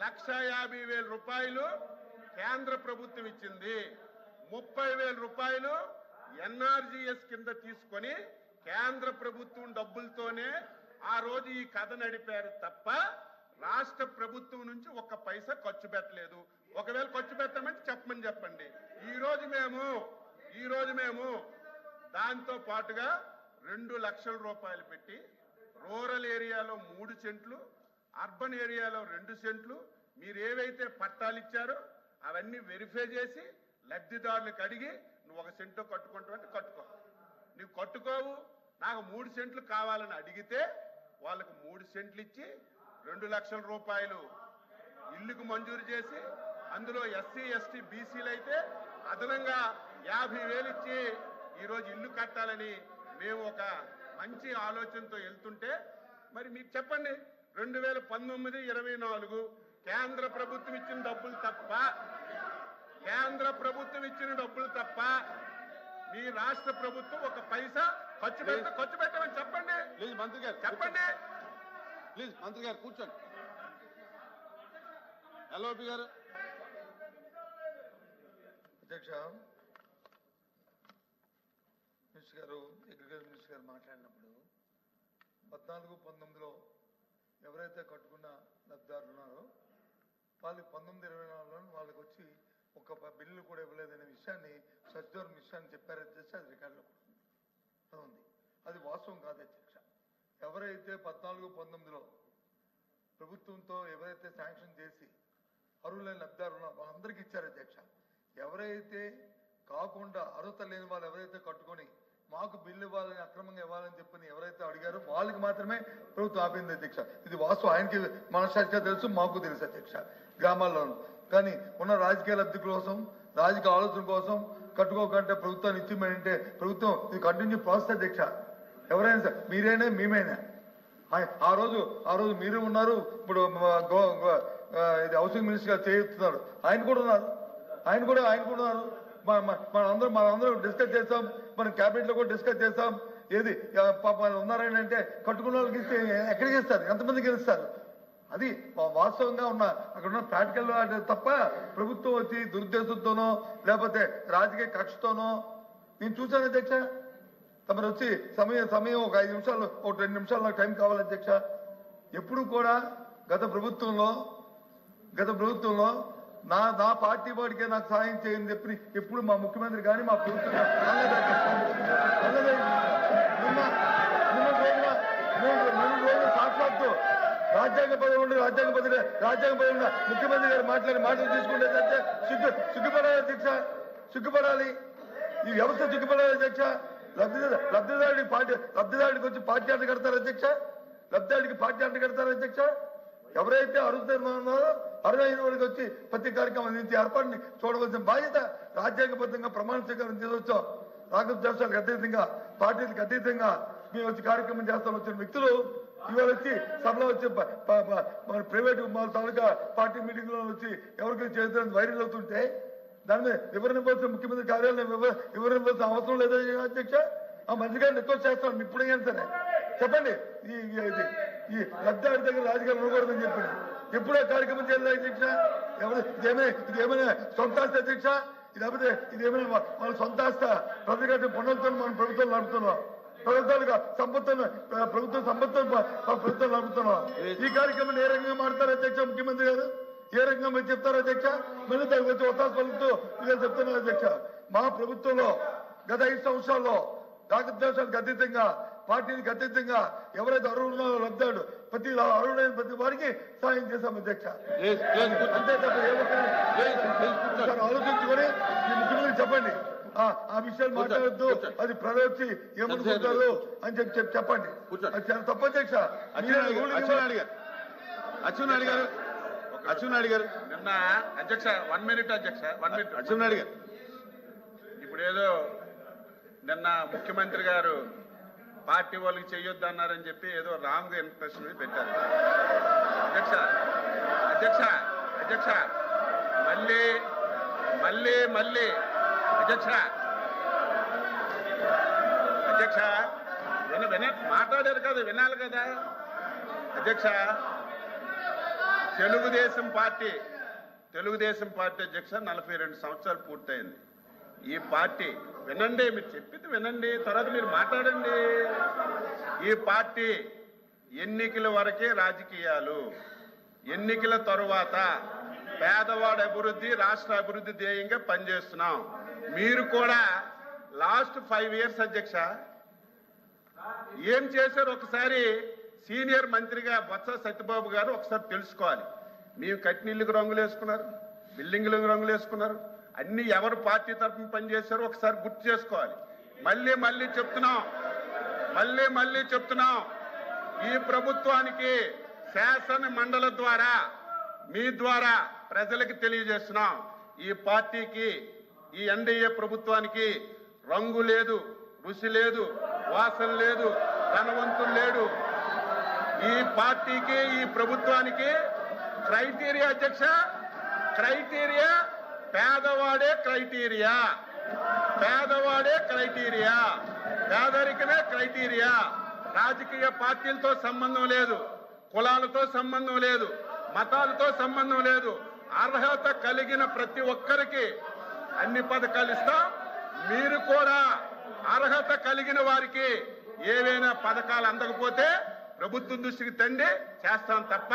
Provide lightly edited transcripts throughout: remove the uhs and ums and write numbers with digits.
1,50,000 రూపాయలు కేంద్ర ప్రభుత్వం ఇచ్చింది. 30,000 రూపాయలు ఎన్ఆర్జీఎస్ కింద తీసుకొని కేంద్ర ప్రభుత్వం డబ్బులతోనే ఆ రోజు ఈ కథ నడిపారు తప్ప రాష్ట్ర ప్రభుత్వం నుంచి ఒక్క పైసా ఖర్చు పెట్టలేదు. ఒకవేళ ఖర్చు పెట్టమంటే చెప్పండి. ఈ రోజు మేము దాంతో పాటుగా 2 లక్షల రూపాయలు పెట్టి రూరల్ ఏరియాలో 3 సెంట్లు, అర్బన్ ఏరియాలో 2 సెంట్లు మీరు ఏవైతే పట్టాలు ఇచ్చారో అవన్నీ వెరిఫై చేసి లబ్ధిదారులకు అడిగి నువ్వు 1 సెంటు కట్టుకుంటావంటే కట్టుకో. నువ్వు కట్టుకోవు నాకు 3 సెంట్లు కావాలని అడిగితే వాళ్ళకు 3 సెంట్లు ఇచ్చి 2 లక్షల రూపాయలు ఇల్లుకు మంజూరు చేసి అందులో ఎస్సీ ఎస్టీ బీసీలు అయితే అదనంగా 50,000 ఇచ్చి ఈరోజు ఇల్లు కట్టాలని మేము ఒక మంచి ఆలోచనతో వెళ్తుంటే మరి మీకు చెప్పండి 2019-24 కేంద్ర ప్రభుత్వం ఇచ్చిన డబ్బులు తప్ప మీ రాష్ట్ర ప్రభుత్వం ఒక పైసా ఖర్చు పెట్టమని చెప్పండి. ప్లీజ్ మంత్రి గారు చెప్పండి. ప్లీజ్ మంత్రి గారు కూర్చోండి. ఎల్ఓపి గారు. అధ్యక్ష, మినిస్టర్ గారు అగ్రికల్చర్ మినిస్టర్ గారు మాట్లాడినప్పుడు 14-19లో ఎవరైతే కట్టుకున్న లబ్ధిదారులు ఉన్నారో వాళ్ళు 19-24లో వాళ్ళకి వచ్చి ఒక బిల్లు కూడా ఇవ్వలేదనే విషయాన్ని సచివాలయం విషయాన్ని చెప్పారు అధ్యక్ష. అది రికార్డులో ఉంది. అది వాస్తవం కాదు అధ్యక్ష. ఎవరైతే 14-19లో ప్రభుత్వంతో ఎవరైతే శాంక్షన్ చేసి అర్హులైన లబ్ధిదారులు ఉన్నారో వాళ్ళందరికీ ఇచ్చారు అధ్యక్ష. ఎవరైతే కాకుండా అర్హత లేని వాళ్ళు ఎవరైతే కట్టుకొని మాకు బిల్లు ఇవ్వాలని అక్రమంగా ఇవ్వాలని చెప్పని ఎవరైతే అడిగారో వాళ్ళకి మాత్రమే ప్రభుత్వం ఆపింది అధ్యక్ష. ఇది వాస్తవం. ఆయనకి మనసాక్షిగా తెలుసు, మాకు తెలుసు అధ్యక్ష. గ్రామాల్లోనూ కానీ ఉన్న రాజకీయ లబ్ధి కోసం, రాజకీయ ఆలోచన కోసం కట్టుకోకంటే ప్రభుత్వాన్ని ఇచ్చిమంటే ప్రభుత్వం ఇది కంటిన్యూ ప్రాసెస్ అధ్యక్ష. ఎవరైనా సార్ మీరైనా మేమైనా ఆ రోజు మీరు ఉన్నారు. ఇప్పుడు ఇది హౌసింగ్ మినిస్టర్ గారు చేస్తున్నారు. ఆయన కూడా ఉన్నారు. మనందరం డిస్కస్ చేస్తాం. మనం క్యాబినెట్ లో కూడా డిస్కస్ చేస్తాం. ఏది ఉన్నారని అంటే కట్టుకున్న వాళ్ళకి ఇస్తే ఎక్కడికి ఇస్తారు, ఎంతమందికి ఇస్తారు? అది వాస్తవంగా ఉన్న అక్కడ ఉన్న ప్రాక్టికల్ తప్ప ప్రభుత్వం వచ్చి దురుద్దేశంతోనో లేకపోతే రాజకీయ కక్షతోనో నేను చూశాను అధ్యక్ష. తమరు వచ్చి సమయం ఒక 5 నిమిషాలు ఒక 2 నిమిషాలు నాకు టైం కావాలి అధ్యక్ష. ఎప్పుడు కూడా గత ప్రభుత్వంలో నా పార్టీ వాడికే నాకు సాయం చేయని చెప్పి ఎప్పుడు మా ముఖ్యమంత్రి కానీ మా ప్రభుత్వం సాక్షాత్తు రాజ్యాంగ పదవి ముఖ్యమంత్రి గారు మాటలు తీసుకుంటే సిగ్గుపడాలి అధ్యక్ష. సిగ్గుపడాలి. ఈ వ్యవస్థ సిగ్గుపడాలి అధ్యక్ష. లబ్ధిదారుడికి వచ్చి పార్టీ అంట కడతారు అధ్యక్ష. ఎవరైతే అర్హులున్నారో అర్హులైన వారికి వచ్చి ప్రతి కార్యక్రమం అందించి ఏర్పాటుని చూడవలసిన బాధ్యత రాజ్యాంగబద్ధంగా ప్రమాణ స్వీకారం తీసుకొచ్చాం. రాగద్వేషాలకు అతీతంగా, పార్టీలకు అతీతంగా మేము వచ్చి కార్యక్రమం చేస్తాం. వచ్చిన వ్యక్తులు ఇవాళ వచ్చి సభలో వచ్చి మన ప్రైవేట్ తాలూకా పార్టీ మీటింగ్ లో వచ్చి ఎవరికైనా చేద్దాం వైరల్ అవుతుంటే దాని మీద వివరణ ఇవ్వాల్సిన ముఖ్యమంత్రి కార్యాలయం వివరణ ఇవ్వాల్సిన అవసరం లేదా అధ్యక్ష? ఆ మంత్రి గారిని రిక్వెస్ట్ చేస్తాను ఇప్పుడైనా సరే చెప్పండి. ఈ లబ్ధిదారు దగ్గర రాజకీయాలు ఉండకూడదని చెప్పండి. ఎప్పుడే కార్యక్రమం చేయాలి అధ్యక్ష? ఇదేమైనా సొంత ఆస్తి అధ్యక్ష? ఇదేమైనా మన సొంత ఆస్త? ప్రతిగత పనులతో మనం ప్రభుత్వం నడుపుతున్నాం. ప్రభుత్వ సంపత్తులు నడుపుతున్నాం. ఈ కార్యక్రమాన్ని ఏ రకంగా మారుతారు అధ్యక్ష? ముఖ్యమంత్రి గారు ఏ రకంగా మీరు చెప్తారు అధ్యక్ష? మళ్ళీ దానికి వచ్చి ఒత్తాసు పలుకుతూ మీరు చెప్తున్నారు అధ్యక్ష. మా ప్రభుత్వంలో గత 5 సంవత్సరాల్లో రాగద్వేషాలకు అతీతంగా, పార్టీకి అతీతంగా ఎవరైతే అర్హులు లబ్ధాడు అర్హులైన ప్రతి వారికి సాయం చేశాం అధ్యక్ష. అంతే తప్ప ఆలోచించుకొని ముఖ్యమంత్రి చెప్పండి. ఆ విషయాలు మాట్లాడద్దు. అది ప్రజలు వచ్చి ఏమనుకుంటారు అని చెప్పండి. అది చాలా తప్పు అధ్యక్ష. అచ్చెన్నాయుడు గారు నిన్న అధ్యక్ష 1 మినిట్ అధ్యక్ష 1 మినిట్. అచ్చెన్నాయుడు గారు ఇప్పుడు ఏదో నిన్న ముఖ్యమంత్రి గారు పార్టీ వాళ్ళకి చెయ్యొద్దు అన్నారని చెప్పి ఏదో రాంగ్ ఇంప్రెషన్ పెట్టారు అధ్యక్ష. మళ్ళీ అధ్యక్ష మాట్లాడారు కదా, వినాలి కదా అధ్యక్ష. తెలుగుదేశం పార్టీ అధ్యక్ష 42 సంవత్సరాలు పూర్తయింది. ఈ పార్టీ వినండి, మీరు చెప్పింది వినండి, తర్వాత మీరు మాట్లాడండి. ఈ పార్టీ ఎన్నికల వరకే రాజకీయాలు, ఎన్నికల తరువాత పేదవాడి అభివృద్ధి, రాష్ట్ర అభివృద్ధి ధ్యేయంగా పనిచేస్తున్నాం. మీరు కూడా లాస్ట్ 5 ఇయర్స్ అధ్యక్ష ఏం చేశారు ఒకసారి సీనియర్ మంత్రిగా బొత్స సత్యబాబు గారు ఒకసారి తెలుసుకోవాలి. మేము కట్టినీళ్ళకి రంగులు వేసుకున్నారు, బిల్డింగ్లకు రంగులు వేసుకున్నారు, అన్ని ఎవరు పార్టీ తరఫున పనిచేశారో ఒకసారి గుర్తు చేసుకోవాలి. మళ్ళీ చెప్తున్నాం ఈ ప్రభుత్వానికి శాసన మండలి ద్వారా మీ ద్వారా ప్రజలకు తెలియజేస్తున్నాం. ఈ పార్టీకి, ఈ ఎన్డీఏ ప్రభుత్వానికి రంగు లేదు, రుచి లేదు, వాసన లేదు, ధనవంతులు లేడు. ఈ పార్టీకి, ఈ ప్రభుత్వానికి క్రైటీరియా అధ్యక్ష, క్రైటీరియా పేదవాడే క్రైటీరియా, పేదరికమే క్రైటీరియా. రాజకీయ పార్టీలతో సంబంధం లేదు, కులాలతో సంబంధం లేదు, మతాలతో సంబంధం లేదు. అర్హత కలిగిన ప్రతి ఒక్కరికి అన్ని పథకాలు ఇస్తాం. మీరు కూడా అర్హత కలిగిన వారికి ఏవైనా పథకాలు అందకపోతే ప్రభుత్వం దృష్టికి తండి చేస్తాం తప్ప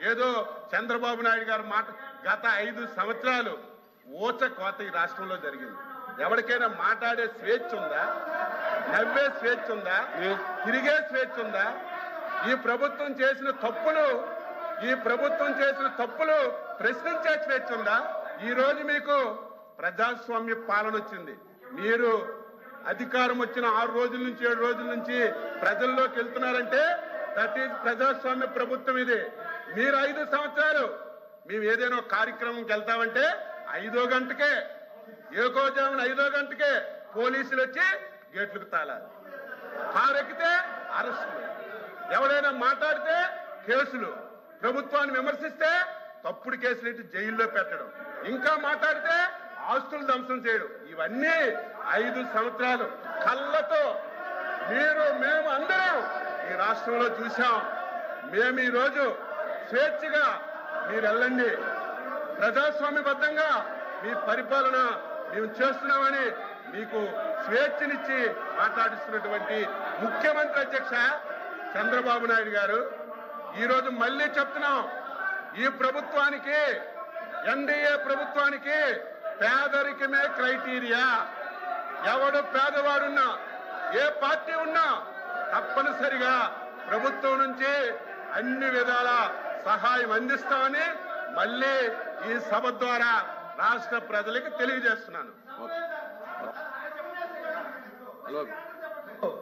ఏదో చంద్రబాబు నాయుడు గారు మాట. గత 5 సంవత్సరాలు ఊచ కోత ఈ రాష్ట్రంలో జరిగింది. ఎవరికైనా మాట్లాడే స్వేచ్ఛ ఉందా? నవ్వే స్వేచ్ఛ ఉందా? తిరిగే స్వేచ్ఛ ఉందా? ఈ ప్రభుత్వం చేసిన తప్పులు ప్రశ్నించే స్వేచ్ఛ ఉందా? ఈ రోజు మీకు ప్రజాస్వామ్య పాలన వచ్చింది. మీరు అధికారం వచ్చిన 6 రోజుల నుంచి 7 రోజుల నుంచి ప్రజల్లోకి వెళ్తున్నారంటే దట్ ఈజ్ ప్రజాస్వామ్య ప్రభుత్వం ఇది. మీరు 5 సంవత్సరాలు మేము ఏదైనా కార్యక్రమంకి వెళ్తామంటే 5వ గంటకే, ఏకోజామున 5వ గంటకే పోలీసులు వచ్చి గేట్లకు తాళాలి. కారెక్కితే అరెస్టులు, ఎవరైనా మాట్లాడితే కేసులు, ప్రభుత్వాన్ని విమర్శిస్తే తప్పుడు కేసులు ఎట్టి జైల్లో పెట్టడం, ఇంకా మాట్లాడితే ఆస్తులు ధ్వంసం చేయడం. ఇవన్నీ 5 సంవత్సరాలు కళ్ళతో మేము అందరం ఈ రాష్ట్రంలో చూశాం. మేము ఈరోజు స్వేచ్ఛగా మీరు వెళ్ళండి, ప్రజాస్వామ్యబద్ధంగా మీ పరిపాలన మేము చేస్తున్నామని మీకు స్వేచ్ఛనిచ్చి మాట్లాడిస్తున్నటువంటి ముఖ్యమంత్రి అధ్యక్ష చంద్రబాబు నాయుడు గారు ఈరోజు మళ్ళీ చెప్తున్నాం, ఈ ప్రభుత్వానికి, ఎన్డీఏ ప్రభుత్వానికి పేదరికమే క్రైటీరియా. ఎవడు పేదవాడున్నా, ఏ పార్టీ ఉన్నా తప్పనిసరిగా ప్రభుత్వం నుంచి అన్ని విధాల సహాయం అందిస్తామని మళ్ళీ ఈ సభ ద్వారా రాష్ట్ర ప్రజలకు తెలియజేస్తున్నాను.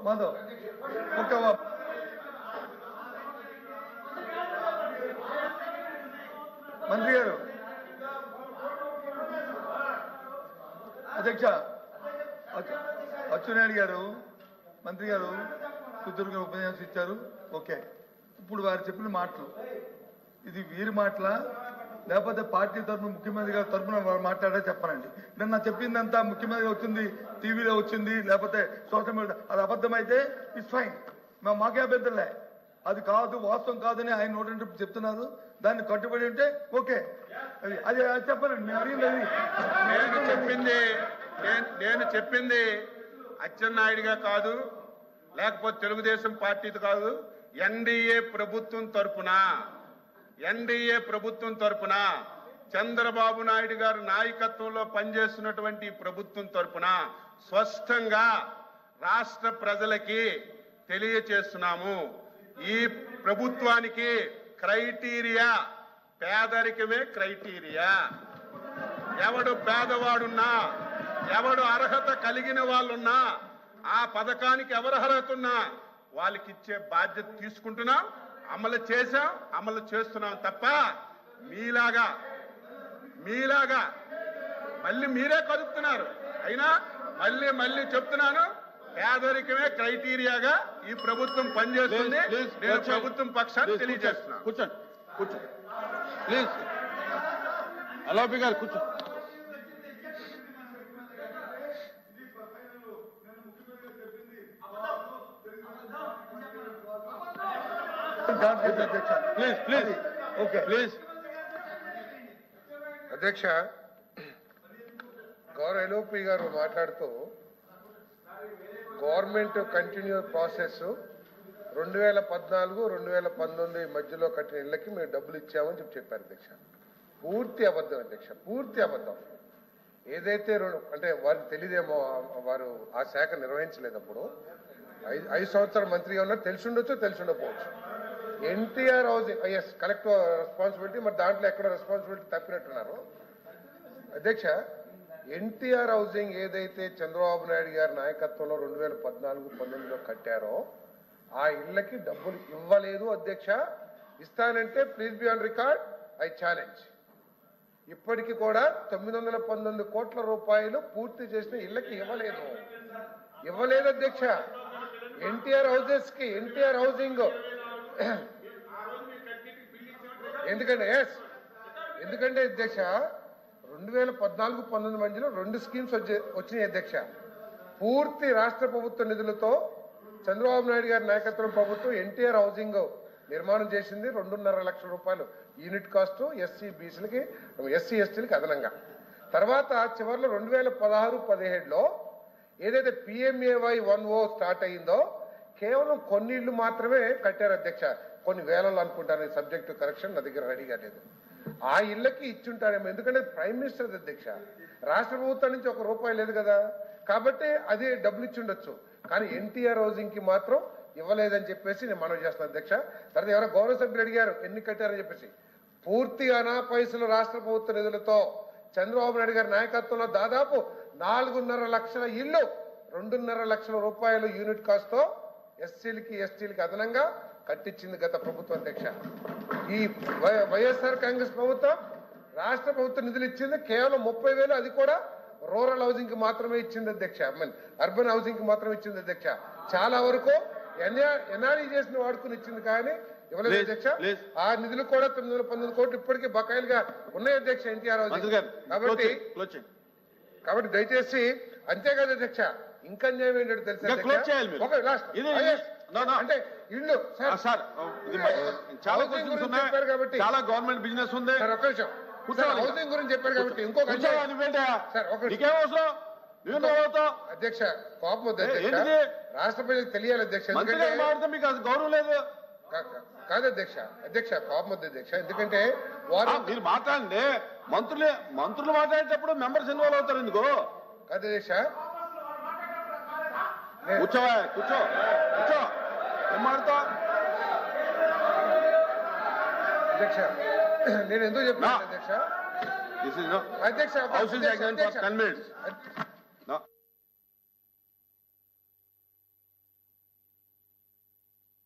మాధవ్ ఒక మంత్రి గారు, అధ్యక్ష అచ్చెన్నాయుడు గారు, మంత్రి గారు సుదీర్ఘ ఉపన్యాసం ఇచ్చారు. ఓకే, ఇప్పుడు వారు చెప్పిన మాటలు ఇది వీరి మాటల లేకపోతే పార్టీ తరఫున ముఖ్యమంత్రి గారి తరఫున వారు మాట్లాడా చెప్పనండి. నిన్న చెప్పిందంతా ముఖ్యమంత్రి వచ్చింది, టీవీలో వచ్చింది, లేకపోతే సోషల్ మీడియా, అది అబద్ధమైతే ఇట్స్ ఫైన్, మాకే అభ్యంతరలే. అది కాదు, వాస్తవం కాదని ఆయన నోటి చెప్తున్నారు, దాన్ని కట్టుబడి ఉంటే ఓకే. అది చెప్పనండి, నేను అడిగింది అది. నేను చెప్పింది అచ్చెన్నాయుడుగా కాదు, లేకపోతే తెలుగుదేశం పార్టీతో కాదు, ఎన్డీఏ ప్రభుత్వం తరపున చంద్రబాబు నాయుడు గారు నాయకత్వంలో పనిచేస్తున్నటువంటి ప్రభుత్వం తరపున స్పష్టంగా రాష్ట్ర ప్రజలకి తెలియచేస్తున్నాము. ఈ ప్రభుత్వానికి క్రైటీరియా పేదరికమే క్రైటీరియా. ఎవడు పేదవాడున్నా, ఎవడు అర్హత కలిగిన వాళ్ళున్నా, ఆ పథకానికి ఎవరు అర్హత ఉన్నా వాళ్ళకి ఇచ్చే బాధ్యత తీసుకుంటున్నాం, అమలు చేశాం, అమలు చేస్తున్నాం తప్ప మీలాగా మళ్ళీ మీరే కలుపుతున్నారు. అయినా మళ్ళీ చెప్తున్నాను, పేదరికమే క్రైటీరియాగా ఈ ప్రభుత్వం పనిచేస్తుంది. నేను ప్రభుత్వం పక్షాన్ని తెలియజేస్తున్నాను. కూర్చోండి ప్లీజ్. అలాబి గారు కూర్చోండి. అధ్యక్ష ప్లీజ్ ఓకే ప్లీజ్ అధ్యక్ష, గౌరవ ఎల్ఓపి గారు మాట్లాడుతూ గవర్నమెంట్ కంటిన్యూ ప్రాసెస్ 2014, 2019 మధ్యలో కట్టిన ఇళ్ళకి మేము డబ్బులు ఇచ్చామని చెప్పారు అధ్యక్ష. పూర్తి అబద్ధం అధ్యక్ష, పూర్తి అబద్ధం. ఏదైతే అంటే వారికి తెలియదేమో, వారు ఆ శాఖ నిర్వహించలేదప్పుడు. 5 సంవత్సరాల మంత్రిగా ఉన్నారు, తెలిసి ఉండొచ్చు, తెలిసి ఉండకపోవచ్చు. ఎన్టీఆర్ హౌసింగ్ కలెక్టివ్ రెస్పాన్సిబిలిటీ, మరి దాంట్లో ఎక్కడ రెస్పాన్సిబిలిటీ తప్పినట్టున్నారు అధ్యక్ష. ఎన్టీఆర్ హౌసింగ్ ఏదైతే చంద్రబాబు నాయుడు గారి నాయకత్వంలో 2014-19లో కట్టారో ఆ ఇళ్లకి డబ్బులు ఇవ్వలేదు అధ్యక్ష. ఇస్తానంటే please be on record, I challenge. ఇప్పటికి కూడా 919 కోట్ల రూపాయలు పూర్తి చేసిన ఇళ్లకి ఇవ్వలేదు అధ్యక్ష. ఎన్టీఆర్ హౌసెస్ కి, ఎన్టీఆర్ హౌసింగ్ ఎందుకంటే అధ్యక్ష 2014-19 మధ్యలో 2 స్కీమ్స్ వచ్చినాయి అధ్యక్ష. పూర్తి రాష్ట్ర ప్రభుత్వ నిధులతో చంద్రబాబు నాయుడు గారి నాయకత్వం ప్రభుత్వం ఎన్టీఆర్ హౌసింగ్ నిర్మాణం చేసింది. 2.5 లక్షల రూపాయలు యూనిట్ కాస్ట్ ఎస్సీ బీసీలకి, ఎస్సీ ఎస్టీలకి అదనంగా. తర్వాత చివరిలో 2016-17లో ఏదైతే పిఎంఏవై 1O స్టార్ట్ అయిందో కేవలం కొన్ని ఇళ్లు మాత్రమే కట్టారు అధ్యక్ష. కొన్ని వేలలో అనుకుంటాను, సబ్జెక్టు కరెక్షన్ నా దగ్గర రెడీగా లేదు. ఆ ఇళ్లకి ఇచ్చుంటారేమో, ఎందుకంటే ప్రైమ్ మినిస్టర్ అధ్యక్ష, రాష్ట్ర ప్రభుత్వం నుంచి ₹1 లేదు కదా, కాబట్టి అది డబ్బులు ఇచ్చి ఉండొచ్చు. కానీ ఎన్టీఆర్ హౌసింగ్ కి మాత్రం ఇవ్వలేదని చెప్పేసి నేను మనవి చేస్తాను అధ్యక్ష. తర్వాత ఎవరో గౌరవ సభ్యులు అడిగారు ఎన్ని కట్టారని చెప్పేసి. పూర్తిగా అనా పైసలు రాష్ట్ర ప్రభుత్వ నిధులతో చంద్రబాబు నాయుడు గారి నాయకత్వంలో దాదాపు 4.5 లక్షల ఇళ్లు 2.5 లక్షల రూపాయలు యూనిట్ కాస్ట్ తో ఎస్సీలకి ఎస్టీలకి అదనంగా కట్టించింది గత ప్రభుత్వం అధ్యక్ష. ఈ వైఎస్ఆర్ కాంగ్రెస్ ప్రభుత్వం రాష్ట్ర ప్రభుత్వ నిధులు ఇచ్చింది కేవలం 30,000, అది కూడా రూరల్ హౌసింగ్ కి మాత్రమే ఇచ్చింది అధ్యక్ష. అర్బన్ హౌసింగ్ కి మాత్రమే ఇచ్చింది అధ్యక్ష. చాలా వరకు ఎన్ఆర్ఈ చేసిన వాడుకుని ఇచ్చింది కానీ ఇవ్వలేదు అధ్యక్ష. ఆ నిధులు కూడా 919 కోట్లు ఇప్పటికీ బకాయిలుగా ఉన్నాయి అధ్యక్ష ఎన్టీఆర్ హౌసింగ్. కాబట్టి దయచేసి అంతేకాదు అధ్యక్ష, ఇంకా అన్యాయం ఏంటంటే తెలుసా అంటే ఇల్లు చెప్పారు కాబట్టి చాలా గవర్నమెంట్ బిజినెస్ ఉంది. ఒక నిమిషం, హౌసింగ్ గురించి చెప్పారు కాబట్టి ఇంకొక అధ్యక్ష కోపం వద్దు అధ్యక్ష, రాష్ట్ర ప్రజలకు తెలియాలి అధ్యక్ష. మీకు గౌరవం లేదు కాదు అధ్యక్ష, అధ్యక్ష కోపం వద్దు అధ్యక్ష, ఎందుకంటే వారు మీరు మాట్లాడండి. మంత్రులు మాట్లాడేటప్పుడు మెంబర్స్ ఇన్వాల్వ్ అవుతారు ఎందుకు? కాదు అధ్యక్ష, కూర్చో ఏం మాట్లాడతా అధ్యక్ష. నేను ఎందుకు చెప్పాను అధ్యక్ష? This is no. అధ్యక్ష House is adjourned for 10 minutes. No.